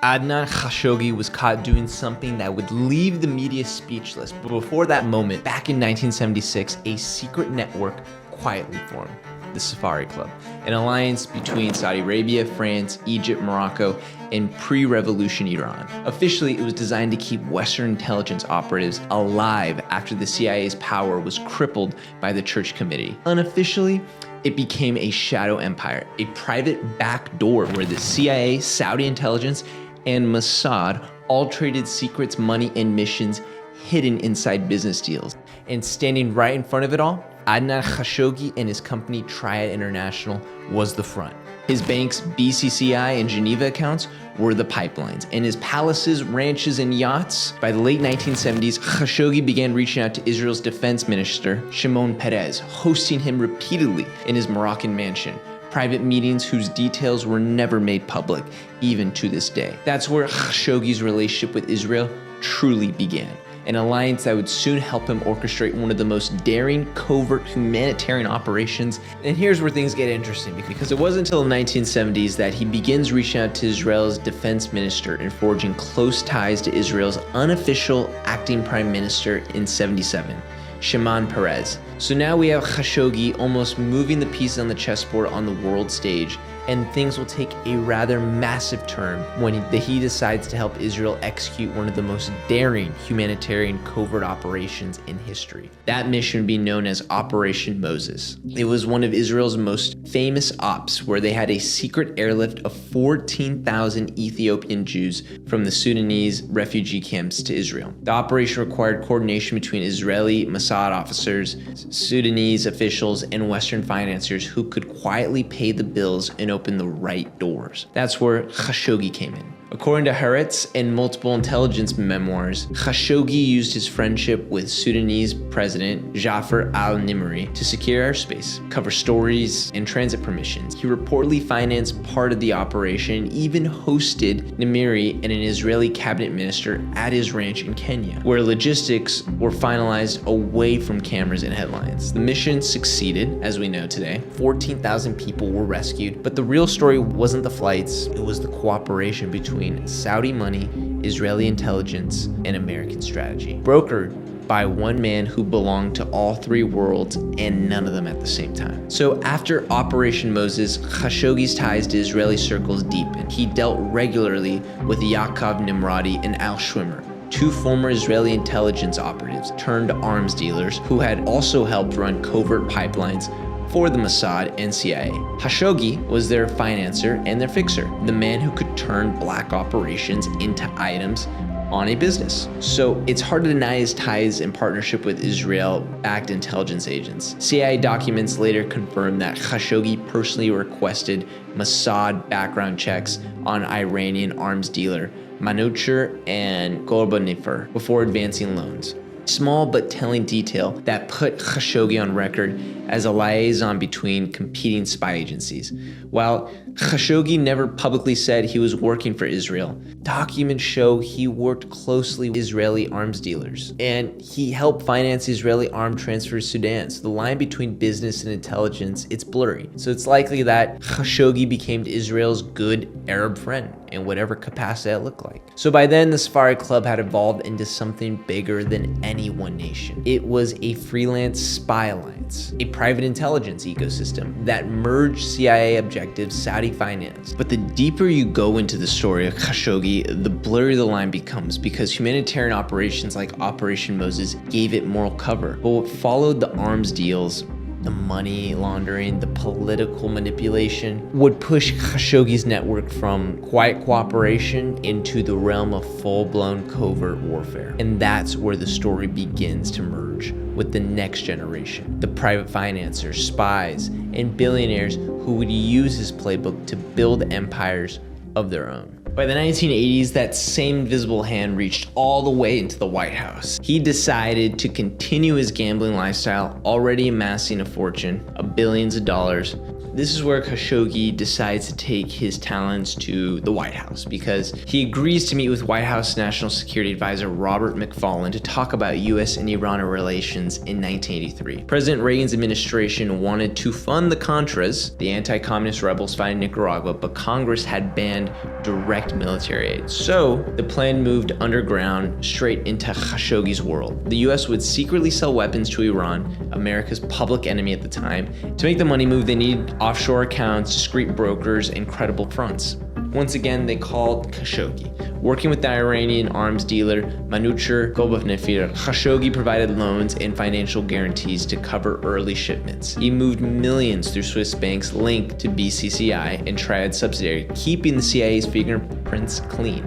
Adnan Khashoggi was caught doing something that would leave the media speechless. But before that moment, back in 1976, a secret network quietly formed, the Safari Club, an alliance between Saudi Arabia, France, Egypt, Morocco, and pre-revolution Iran. Officially, it was designed to keep Western intelligence operatives alive after the CIA's power was crippled by the Church Committee. Unofficially, it became a shadow empire, a private backdoor where the CIA, Saudi intelligence, and Mossad all traded secrets, money, and missions hidden inside business deals. And standing right in front of it all, Adnan Khashoggi and his company Triad International was the front. His banks, BCCI and Geneva accounts were the pipelines, and his palaces, ranches, and yachts. By the late 1970s, Khashoggi began reaching out to Israel's defense minister, Shimon Peres, hosting him repeatedly in his Moroccan mansion. Private meetings whose details were never made public, even to this day. That's where Khashoggi's relationship with Israel truly began. An alliance that would soon help him orchestrate one of the most daring, covert humanitarian operations. And here's where things get interesting, because it wasn't until the 1970s that he begins reaching out to Israel's defense minister and forging close ties to Israel's unofficial acting prime minister in '77. Shimon Peres. So now we have Khashoggi almost moving the pieces on the chessboard on the world stage, and things will take a rather massive turn when he decides to help Israel execute one of the most daring humanitarian covert operations in history. That mission would be known as Operation Moses. It was one of Israel's most famous ops, where they had a secret airlift of 14,000 Ethiopian Jews from the Sudanese refugee camps to Israel. The operation required coordination between Israeli Mossad officers, Sudanese officials, and Western financiers who could quietly pay the bills and open the right doors. That's where Khashoggi came in. According to Haaretz and multiple intelligence memoirs, Khashoggi used his friendship with Sudanese President Jafar al-Nimri to secure airspace, cover stories, and transit permissions. He reportedly financed part of the operation and even hosted Nimri and an Israeli cabinet minister at his ranch in Kenya, where logistics were finalized away from cameras and headlines. The mission succeeded, as we know today. 14,000 people were rescued, but the real story wasn't the flights, it was the cooperation between Saudi money, Israeli intelligence, and American strategy, brokered by one man who belonged to all three worlds and none of them at the same time. So after Operation Moses, Khashoggi's ties to Israeli circles deepened. He dealt regularly with Yaakov Nimrodi and Al Schwimmer, two former Israeli intelligence operatives turned arms dealers who had also helped run covert pipelines for the Mossad and CIA. Khashoggi was their financer and their fixer, the man who could turn black operations into items on a business. So it's hard to deny his ties and partnership with Israel-backed intelligence agents. CIA documents later confirmed that Khashoggi personally requested Mossad background checks on Iranian arms dealer Manucher and Gorbanifer before advancing loans. Small but telling detail that put Khashoggi on record as a liaison between competing spy agencies. While Khashoggi never publicly said he was working for Israel, documents show he worked closely with Israeli arms dealers, and he helped finance Israeli arm transfers to Sudan. So the line between business and intelligence, it's blurry. So it's likely that Khashoggi became Israel's good Arab friend in whatever capacity that looked like. So by then, the Safari Club had evolved into something bigger than any one nation. It was a freelance spy alliance, a private intelligence ecosystem that merged CIA objectives, Saudi finance. But the deeper you go into the story of Khashoggi, the blurrier the line becomes, because humanitarian operations like Operation Moses gave it moral cover. But what followed, the arms deals, the money laundering, the political manipulation, would push Khashoggi's network from quiet cooperation into the realm of full-blown covert warfare. And that's where the story begins to merge with the next generation, the private financiers, spies, and billionaires who would use his playbook to build empires of their own. By the 1980s, that same invisible hand reached all the way into the White House. He decided to continue his gambling lifestyle, already amassing a fortune of billions of dollars. This is where Khashoggi decides to take his talents to the White House, because he agrees to meet with White House National Security Advisor Robert McFarlane to talk about US and Iran relations in 1983. President Reagan's administration wanted to fund the Contras, the anti-communist rebels fighting Nicaragua, but Congress had banned direct direct military aid. So the plan moved underground straight into Khashoggi's world. The US would secretly sell weapons to Iran, America's public enemy at the time. To make the money move, they needed offshore accounts, discreet brokers, and credible fronts. Once again, they called Khashoggi. Working with the Iranian arms dealer Manucher Gobernefir, Khashoggi provided loans and financial guarantees to cover early shipments. He moved millions through Swiss banks linked to BCCI and Triad subsidiary, keeping the CIA's fingerprints clean.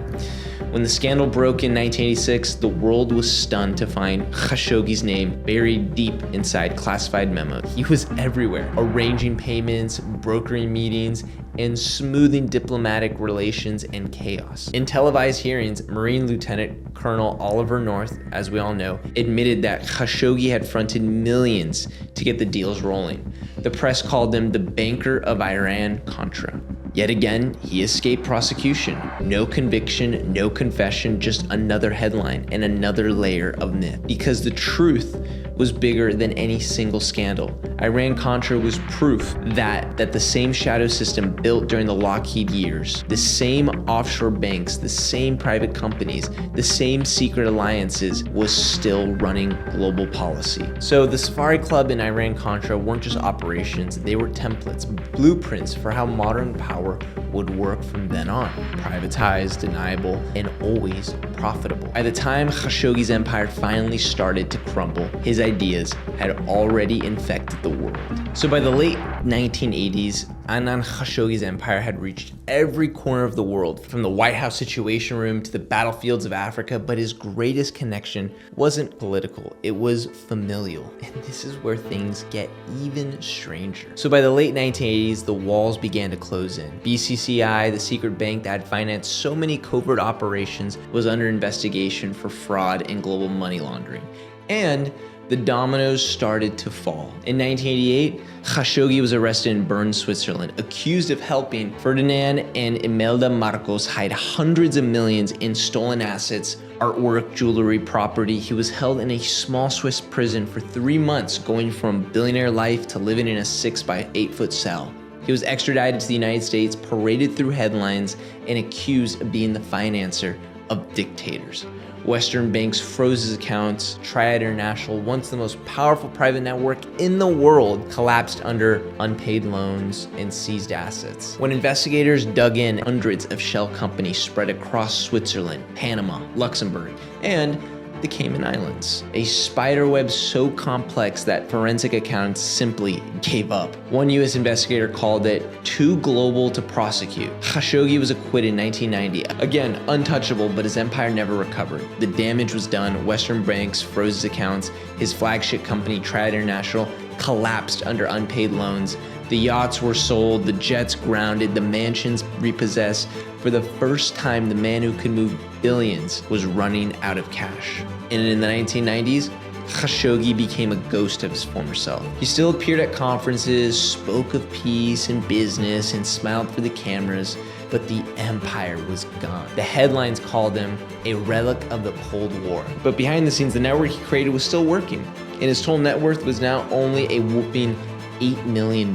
When the scandal broke in 1986, the world was stunned to find Khashoggi's name buried deep inside classified memos. He was everywhere, arranging payments, brokering meetings, and smoothing diplomatic relations and chaos. In televised hearings, Marine Lieutenant Colonel Oliver North, as we all know, admitted that Khashoggi had fronted millions to get the deals rolling. The press called him the banker of Iran-Contra. Yet again, he escaped prosecution. No conviction, no confession, just another headline and another layer of myth. Because the truth was bigger than any single scandal. Iran-Contra was proof that the same shadow system built during the Lockheed years, the same offshore banks, the same private companies, the same secret alliances was still running global policy. So the Safari Club and Iran-Contra weren't just operations, they were templates, blueprints for how modern power would work from then on. Privatized, deniable, and always profitable. By the time Khashoggi's empire finally started to crumble, his ideas had already infected the world. So by the late 1980s, Adnan Khashoggi's empire had reached every corner of the world, from the White House Situation Room to the battlefields of Africa, but his greatest connection wasn't political, it was familial. And this is where things get even stranger. So by the late 1980s, the walls began to close in. BCCI, the secret bank that had financed so many covert operations, was under investigation for fraud and global money laundering. And the dominoes started to fall. In 1988, Khashoggi was arrested in Bern, Switzerland, accused of helping Ferdinand and Imelda Marcos hide hundreds of millions in stolen assets, artwork, jewelry, property. He was held in a small Swiss prison for 3 months, going from billionaire life to living in a 6 by 8 foot cell. He was extradited to the United States, paraded through headlines, and accused of being the financer of dictators. Western banks froze his accounts. Triad International, once the most powerful private network in the world, collapsed under unpaid loans and seized assets. When investigators dug in, hundreds of shell companies spread across Switzerland, Panama, Luxembourg, and the Cayman Islands. A spiderweb so complex that forensic accounts simply gave up. One US investigator called it too global to prosecute. Khashoggi was acquitted in 1990. Again, untouchable, but his empire never recovered. The damage was done. Western banks froze his accounts. His flagship company, Triad International, collapsed under unpaid loans. The yachts were sold, the jets grounded, the mansions repossessed. For the first time, the man who could move billions was running out of cash. And in the 1990s, Khashoggi became a ghost of his former self. He still appeared at conferences, spoke of peace and business, and smiled for the cameras, but the empire was gone. The headlines called him a relic of the Cold War. But behind the scenes, the network he created was still working, and his total net worth was now only a whooping $8 million.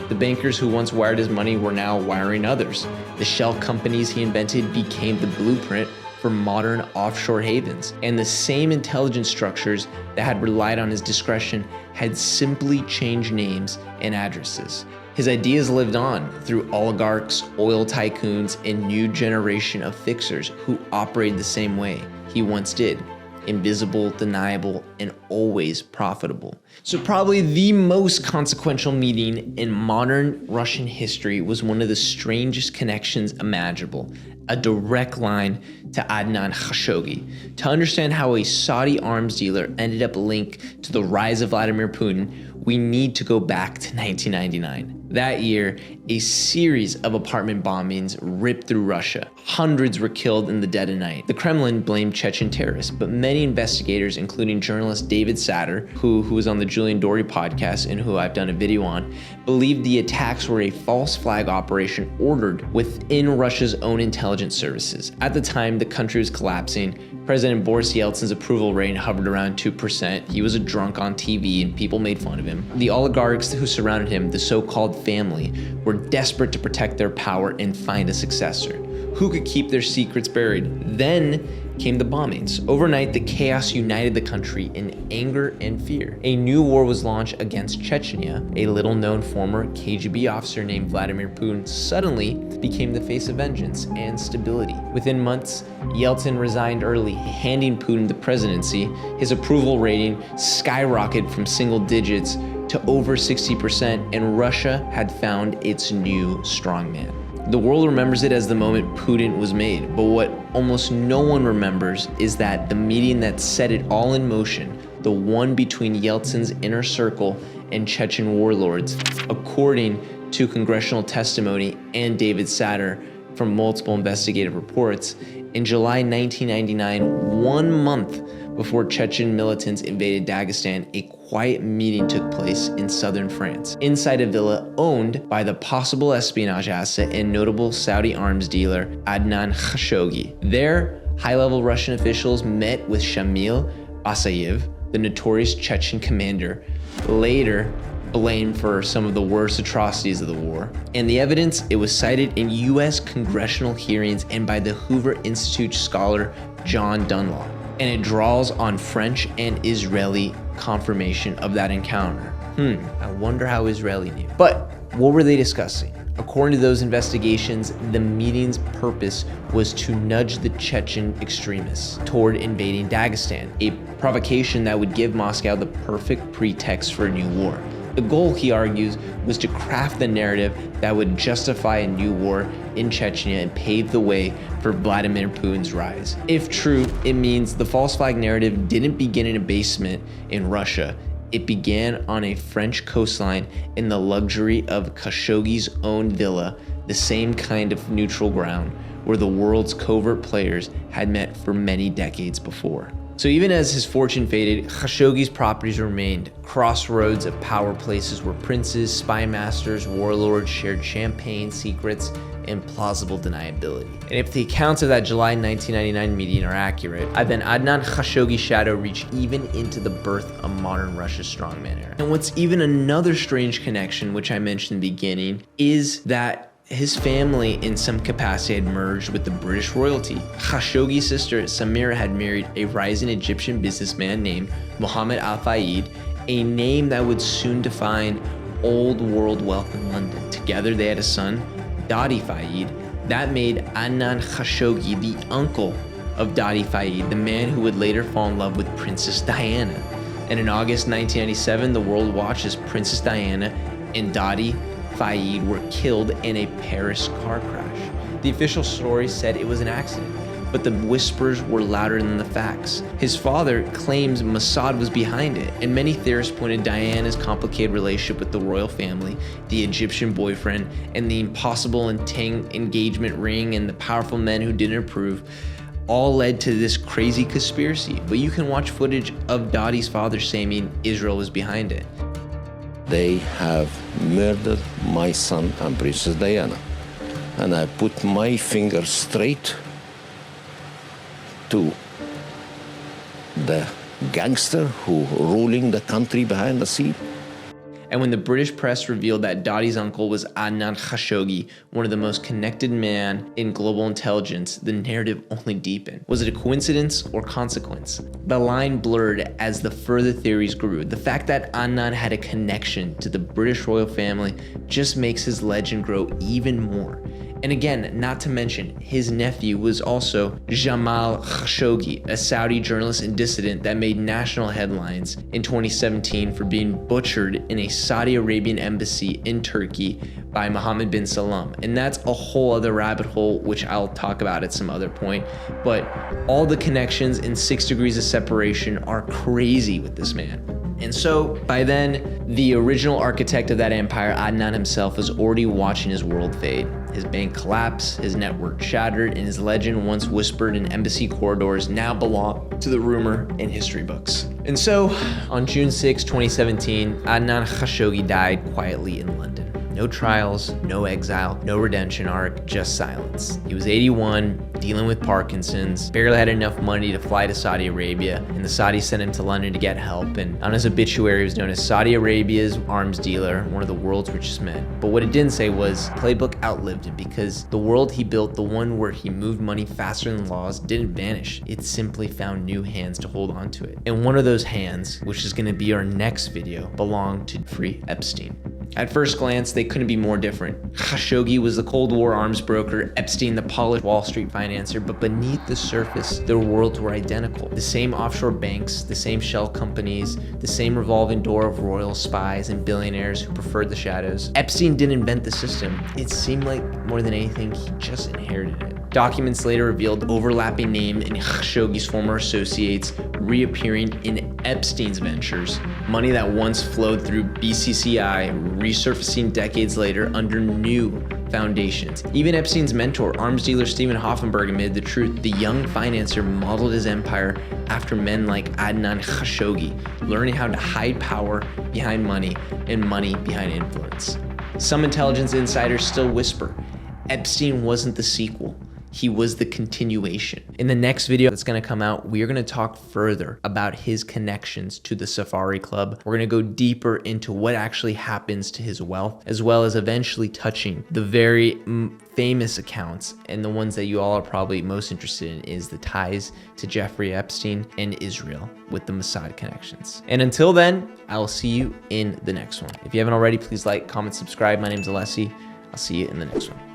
The bankers who once wired his money were now wiring others. The shell companies he invented became the blueprint for modern offshore havens. And the same intelligence structures that had relied on his discretion had simply changed names and addresses. His ideas lived on through oligarchs, oil tycoons, and new generation of fixers who operated the same way he once did. Invisible, deniable, and always profitable. So probably the most consequential meeting in modern Russian history was one of the strangest connections imaginable, a direct line to Adnan Khashoggi. To understand how a Saudi arms dealer ended up linked to the rise of Vladimir Putin, we need to go back to 1999. That year, a series of apartment bombings ripped through Russia. Hundreds were killed in the dead of night. The Kremlin blamed Chechen terrorists, but many investigators, including journalist David Satter, who was on the Julian Dory podcast and who I've done a video on, believed the attacks were a false flag operation ordered within Russia's own intelligence services. At the time, the country was collapsing. President Boris Yeltsin's approval rating hovered around 2%. He was a drunk on TV and people made fun of him. The oligarchs who surrounded him, the so-called family, were desperate to protect their power and find a successor. who could keep their secrets buried. Then came the bombings. Overnight, the chaos united the country in anger and fear. A new war was launched against Chechnya. A little-known former KGB officer named Vladimir Putin suddenly became the face of vengeance and stability. Within months, Yeltsin resigned early, handing Putin the presidency. His approval rating skyrocketed from single digits to over 60%, and Russia had found its new strongman. The world remembers it as the moment Putin was made, but what almost no one remembers is that the meeting that set it all in motion, the one between Yeltsin's inner circle and Chechen warlords, according to congressional testimony and David Satter from multiple investigative reports, in July 1999, 1 month before Chechen militants invaded Dagestan, a quiet meeting took place in southern France, inside a villa owned by the possible espionage asset and notable Saudi arms dealer Adnan Khashoggi. There, high-level Russian officials met with Shamil Asayev, the notorious Chechen commander, later blamed for some of the worst atrocities of the war. And the evidence, it was cited in US congressional hearings and by the Hoover Institute scholar John Dunlop. And it draws on French and Israeli confirmation of that encounter. I wonder how Israeli knew. But what were they discussing? According to those investigations, the meeting's purpose was to nudge the Chechen extremists toward invading Dagestan, a provocation that would give Moscow the perfect pretext for a new war. The goal, he argues, was to craft the narrative that would justify a new war in Chechnya and pave the way for Vladimir Putin's rise. If true, it means the false flag narrative didn't begin in a basement in Russia. It began on a French coastline in the luxury of Khashoggi's own villa, the same kind of neutral ground where the world's covert players had met for many decades before. So even as his fortune faded, Khashoggi's properties remained crossroads of power, places where princes, spy masters, warlords shared champagne secrets and plausible deniability. And if the accounts of that July 1999 meeting are accurate, then Adnan Khashoggi's shadow reached even into the birth of modern Russia's strongman era. And what's even another strange connection, which I mentioned in the beginning, is that his family in some capacity had merged with the British royalty. Khashoggi's sister Samira had married a rising Egyptian businessman named Mohammed Al-Fayed, a name that would soon define old world wealth in London. Together they had a son, Dadi Fayed. That made Adnan Khashoggi the uncle of Dadi Fayed, the man who would later fall in love with Princess Diana. And in August 1997, the world watched as Princess Diana and Dadi Fayed were killed in a Paris car crash. The official story said it was an accident, but the whispers were louder than the facts. His father claims Mossad was behind it, and many theorists pointed Diana's complicated relationship with the royal family, the Egyptian boyfriend, and the impossible engagement ring and the powerful men who didn't approve, all led to this crazy conspiracy. But you can watch footage of Dadi's father saying Israel was behind it. They have murdered my son and Princess Diana. And I put my finger straight to the gangster who ruling the country behind the scene. And when the British press revealed that Dadi's uncle was Adnan Khashoggi, one of the most connected men in global intelligence, the narrative only deepened. Was it a coincidence or consequence? The line blurred as the further theories grew. The fact that Adnan had a connection to the British royal family just makes his legend grow even more. And again, not to mention, his nephew was also Jamal Khashoggi, a Saudi journalist and dissident that made national headlines in 2017 for being butchered in a Saudi Arabian embassy in Turkey by Mohammed bin Salman. And that's a whole other rabbit hole, which I'll talk about at some other point. But all the connections in 6 degrees of separation are crazy with this man. And so by then, the original architect of that empire, Adnan himself, was already watching his world fade. His bank collapsed, his network shattered, and his legend, once whispered in embassy corridors, now belonged to the rumor and history books. And so, on June 6, 2017, Adnan Khashoggi died quietly in London. No trials, no exile, no redemption arc, just silence. He was 81, dealing with Parkinson's, barely had enough money to fly to Saudi Arabia, and the Saudis sent him to London to get help. And on his obituary, he was known as Saudi Arabia's arms dealer, one of the world's richest men. But what it didn't say was playbook outlived him, because the world he built, the one where he moved money faster than laws, didn't vanish. It simply found new hands to hold on to it. And one of those hands, which is going to be our next video, belonged to free Epstein. At first glance, they couldn't be more different. Khashoggi was the Cold War arms broker, Epstein the polished Wall Street financier, but beneath the surface, their worlds were identical. The same offshore banks, the same shell companies, the same revolving door of royal spies and billionaires who preferred the shadows. Epstein didn't invent the system. It seemed like more than anything, he just inherited it. Documents later revealed overlapping names in Khashoggi's former associates reappearing in Epstein's ventures. Money that once flowed through BCCI resurfacing decades later under new foundations. Even Epstein's mentor, arms dealer Stephen Hoffenberg, admitted the truth. The young financier modeled his empire after men like Adnan Khashoggi, learning how to hide power behind money and money behind influence. Some intelligence insiders still whisper, Epstein wasn't the sequel. He was the continuation. In the next video that's gonna come out, we are gonna talk further about his connections to the Safari Club. We're gonna go deeper into what actually happens to his wealth, as well as eventually touching the very famous accounts, and the ones that you all are probably most interested in is the ties to Jeffrey Epstein and Israel with the Mossad connections. And until then, I will see you in the next one. If you haven't already, please like, comment, subscribe. My name's Alessi. I'll see you in the next one.